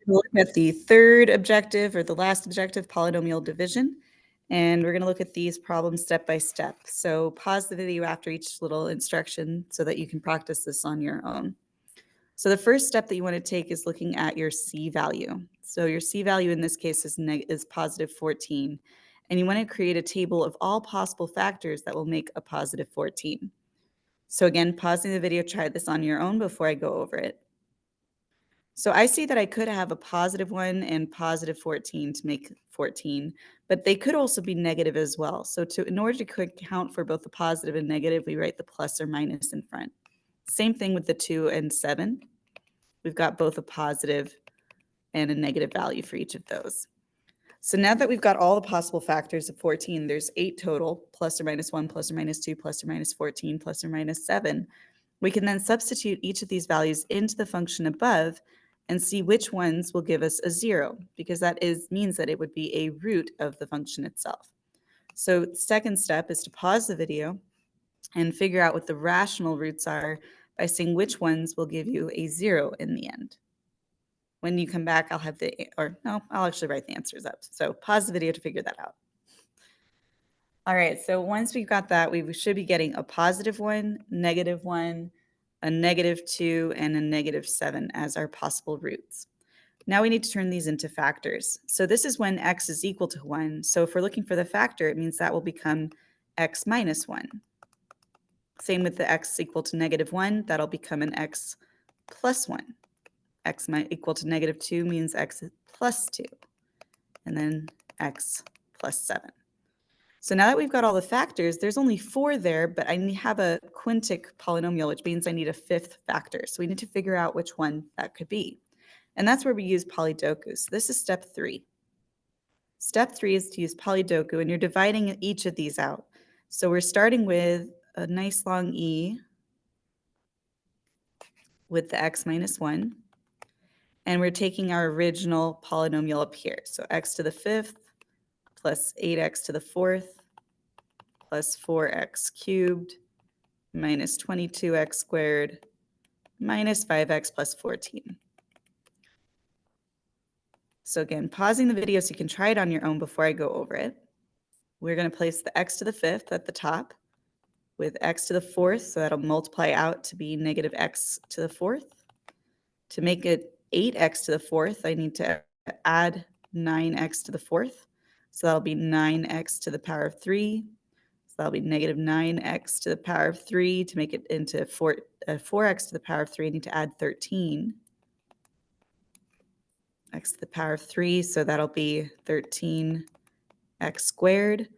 We'll look at the third objective or the last objective, polynomial division. And we're going to look at these problems step by step. So pause the video after each little instruction so that you can practice this on your own. So the first step that you want to take is looking at your C value. So your C value in this case is positive 14. And you want to create a table of all possible factors that will make a positive 14. So again, pausing the video, try this on your own before I go over it. So I see that I could have a positive 1 and positive 14 to make 14, but they could also be negative as well. So in order to account for both the positive and negative, we write the plus or minus in front. Same thing with the 2 and 7. We've got both a positive and a negative value for each of those. So now that we've got all the possible factors of 14, there's 8 total, plus or minus 1, plus or minus 2, plus or minus 14, plus or minus 7. We can then substitute each of these values into the function above and see which ones will give us a 0, because that means that it would be a root of the function itself. So the second step is to pause the video and figure out what the rational roots are by seeing which ones will give you a 0 in the end. When you come back, I'll actually write the answers up. So pause the video to figure that out. All right, so once we've got that, we should be getting a positive 1, negative 1, a negative 2, and a negative 7 as our possible roots. Now we need to turn these into factors. So this is when x is equal to 1. So if we're looking for the factor, it means that will become x minus 1. Same with the x equal to negative 1, that'll become an x plus 1. X equal to negative 2 means x plus 2, and then x plus 7. So now that we've got all the factors, there's only 4 there, but I have a quintic polynomial, which means I need a 5th factor. So we need to figure out which one that could be. And that's where we use polydoku. So this is step 3. Step 3 is to use polydoku, and you're dividing each of these out. So we're starting with a nice long e with the x minus 1. And we're taking our original polynomial up here. So x to the 5th plus 8x to the 4th plus 4x cubed minus 22x squared minus 5x plus 14. So again, pausing the video so you can try it on your own before I go over it. We're going to place the x to the 5th at the top with x to the 4th, so that'll multiply out to be negative x to the 4th. To make it 8x to the 4th, I need to add 9x to the 4th. So that'll be 9x to the power of 3. So that'll be negative 9x to the power of 3. To make it into 4x to the power of 3, I need to add 13. X to the power of 3, so that'll be 13x squared.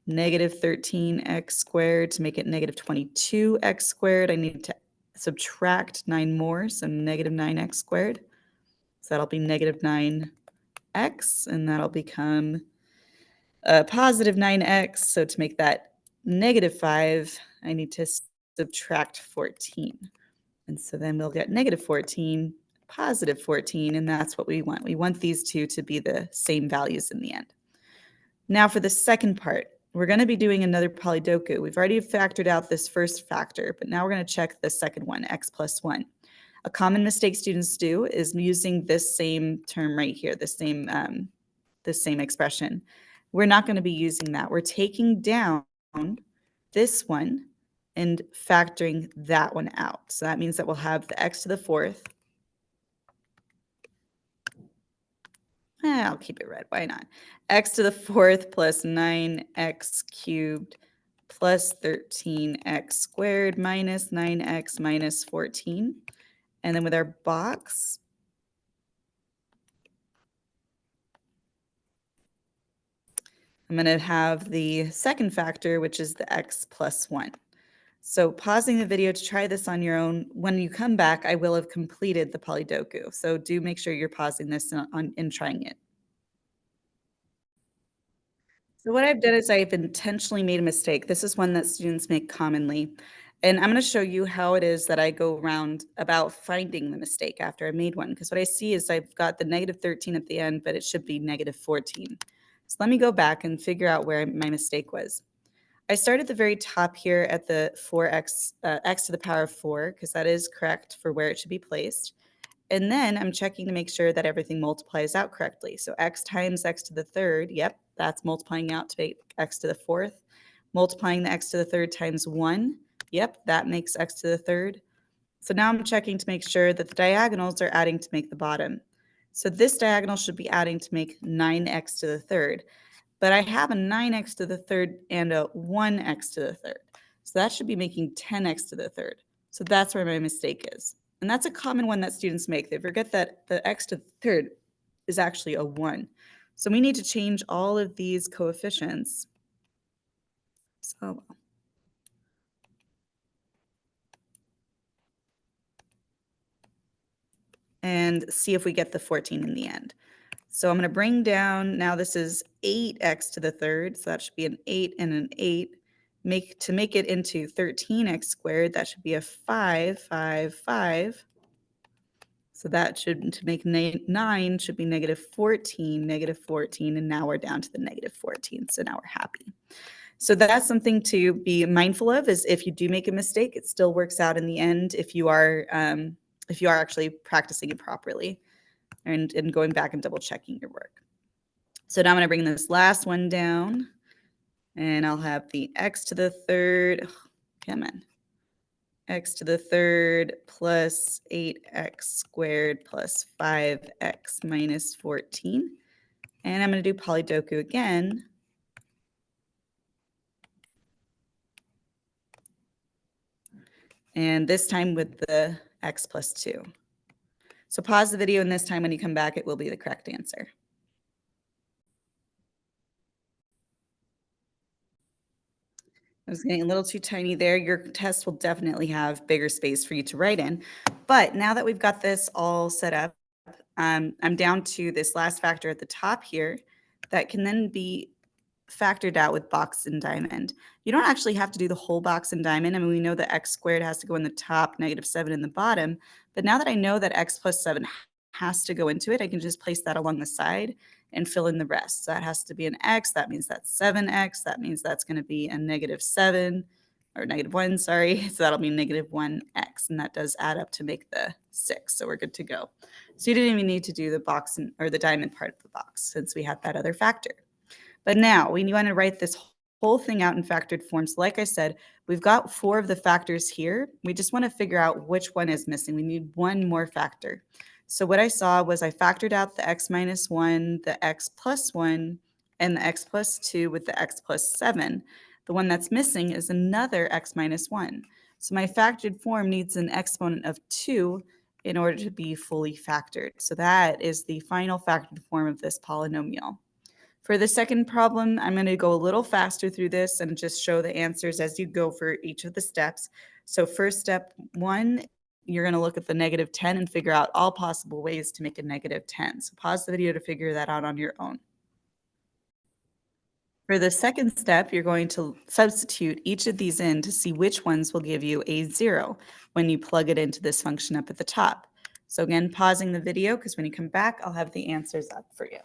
Negative 13x squared. To make it negative 22x squared, I need to subtract 9 more, so negative 9x squared. So that'll be negative 9x, and that'll become positive 9x. So to make that negative 5, I need to subtract 14. And so then we'll get negative 14, positive 14, and that's what we want. We want these two to be the same values in the end. Now for the second part, we're going to be doing another polydoku. We've already factored out this first factor, but now we're going to check the second one, x plus 1. A common mistake students do is using this same term right here, the same expression. We're not going to be using that. We're taking down this one and factoring that one out. So that means that we'll have the x to the 4th. I'll keep it red. Why not? X to the 4th plus 9x cubed plus 13x squared minus 9x minus 14. And then with our box, I'm going to have the second factor, which is the x plus 1. So pausing the video to try this on your own. When you come back, I will have completed the polydoku. So do make sure you're pausing this and trying it. So what I've done is I've intentionally made a mistake. This is one that students make commonly. And I'm going to show you how it is that I go around about finding the mistake after I made one. Because what I see is I've got the negative 13 at the end, but it should be negative 14. So let me go back and figure out where my mistake was. I start at the very top here at the 4x, x to the power of 4, because that is correct for where it should be placed. And then I'm checking to make sure that everything multiplies out correctly. So x times x to the third, yep, that's multiplying out to make x to the fourth. Multiplying the x to the third times 1, yep, that makes x to the third. So now I'm checking to make sure that the diagonals are adding to make the bottom. So this diagonal should be adding to make 9x to the third. But I have a 9x to the third and a 1x to the third. So that should be making 10x to the third. So that's where my mistake is. And that's a common one that students make. They forget that the x to the third is actually a 1. So we need to change all of these coefficients. So and see if we get the 14 in the end. So I'm going to bring down, now this is 8x to the third, so that should be an 8 and an 8. To make it into 13x squared, that should be a 5, 5, 5. So that should, to make 9 should be negative 14, and now we're down to the negative 14, so now we're happy. So that's something to be mindful of, is if you do make a mistake, it still works out in the end if you are actually practicing it properly and going back and double checking your work. So now I'm going to bring this last one down, and I'll have the x to the third, come on, x to the third plus 8x squared plus 5x minus 14. And I'm going to do Polydoku again. And this time with the x plus 2. So pause the video, and this time when you come back, it will be the correct answer. I was getting a little too tiny there. Your test will definitely have bigger space for you to write in. But now that we've got this all set up, I'm down to this last factor at the top here that can then be factored out with box and diamond. You don't actually have to do the whole box and diamond. I mean, we know that x squared has to go in the top, negative 7 in the bottom. But now that I know that x plus 7 has to go into it, I can just place that along the side and fill in the rest. So that has to be an x. That means that's 7x. That means that's going to be a negative 7 or negative 1, sorry. So that'll be negative 1x. And that does add up to make the 6. So we're good to go. So you didn't even need to do the box or the diamond part of the box since we had that other factor. But now we want to write this whole thing out in factored form. So like I said, we've got 4 of the factors here. We just want to figure out which one is missing. We need one more factor. So what I saw was I factored out the x minus 1, the x plus 1, and the x plus 2 with the x plus 7. The one that's missing is another x minus 1. So my factored form needs an exponent of 2 in order to be fully factored. So that is the final factored form of this polynomial. For the second problem, I'm going to go a little faster through this and just show the answers as you go for each of the steps. So first step 1, you're going to look at the negative 10 and figure out all possible ways to make a negative 10. So pause the video to figure that out on your own. For the second step, you're going to substitute each of these in to see which ones will give you a 0 when you plug it into this function up at the top. So again, pausing the video, because when you come back, I'll have the answers up for you.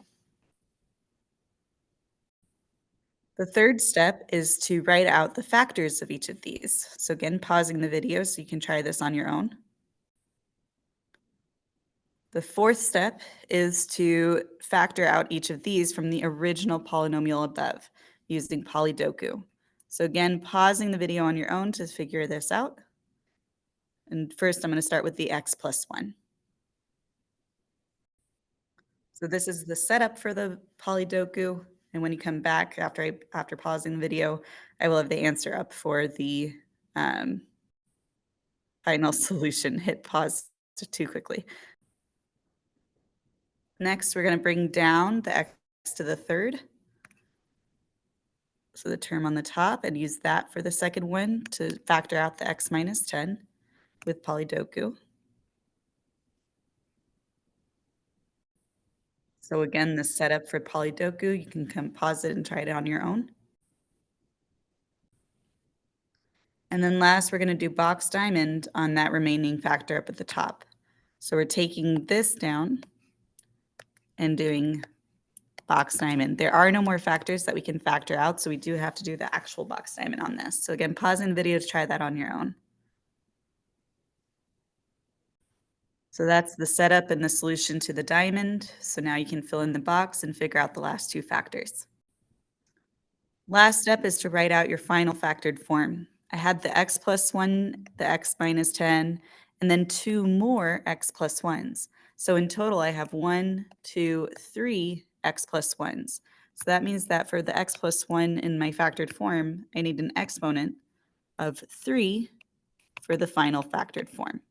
The third step is to write out the factors of each of these. So again, pausing the video so you can try this on your own. The fourth step is to factor out each of these from the original polynomial above using Polydoku. So again, pausing the video on your own to figure this out. And first I'm going to start with the x plus 1. So this is the setup for the Polydoku. And when you come back after pausing the video, I will have the answer up for the final solution. Hit pause too quickly. Next, we're going to bring down the x to the third. So the term on the top, and use that for the second one to factor out the x minus 10 with Polydoku. So again, the setup for Polydoku, you can come pause it and try it on your own. And then last, we're going to do box diamond on that remaining factor up at the top. So we're taking this down and doing box diamond. There are no more factors that we can factor out, so we do have to do the actual box diamond on this. So again, pausing the video to try that on your own. So that's the setup and the solution to the diamond. So now you can fill in the box and figure out the last two factors. Last step is to write out your final factored form. I had the x plus 1, the x minus 10, and then two more x plus 1s. So in total, I have 1, 2, 3 x plus 1s. So that means that for the x plus 1 in my factored form, I need an exponent of 3 for the final factored form.